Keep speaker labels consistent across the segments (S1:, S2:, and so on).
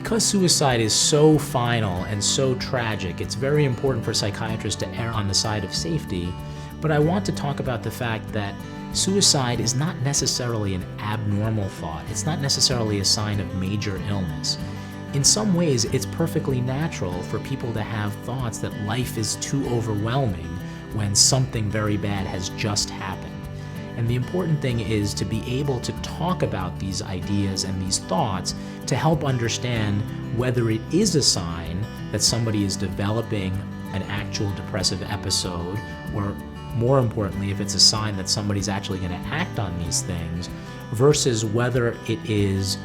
S1: Because suicide is so final and so tragic, it's very important for psychiatrists to err on the side of safety, but I want to talk about the fact that suicide is not necessarily an abnormal thought. It's not necessarily a sign of major illness. In some ways, it's perfectly natural for people to have thoughts that life is too overwhelming when something very bad has just happened. And the important thing is to be able to talk about these ideas and these thoughts to help understand whether it is a sign that somebody is developing an actual depressive episode, or more importantly, if it's a sign that somebody's actually going to act on these things, versus whether it is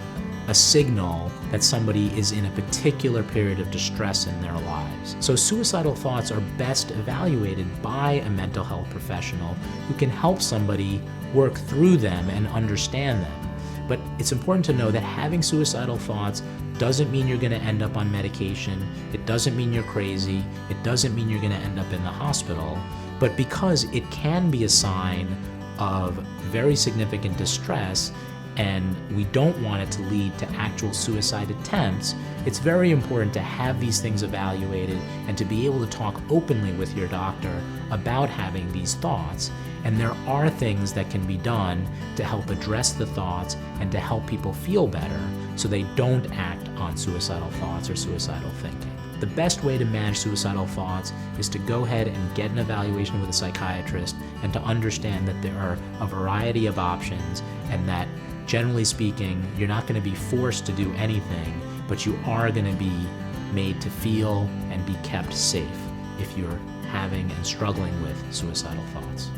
S1: a signal that somebody is in a particular period of distress in their lives. So suicidal thoughts are best evaluated by a mental health professional who can help somebody work through them and understand them. But it's important to know that having suicidal thoughts doesn't mean you're going to end up on medication. It doesn't mean you're crazy. It doesn't mean you're going to end up in the hospital. But because it can be a sign of very significant distress, and we don't want it to lead to actual suicide attempts, it's very important to have these things evaluated and to be able to talk openly with your doctor about having these thoughts. And there are things that can be done to help address the thoughts and to help people feel better so they don't act on suicidal thoughts or suicidal thinking. The best way to manage suicidal thoughts is to go ahead and get an evaluation with a psychiatrist and to understand that there are a variety of options, and that generally speaking, you're not going to be forced to do anything, but you are going to be made to feel and be kept safe if you're having and struggling with suicidal thoughts.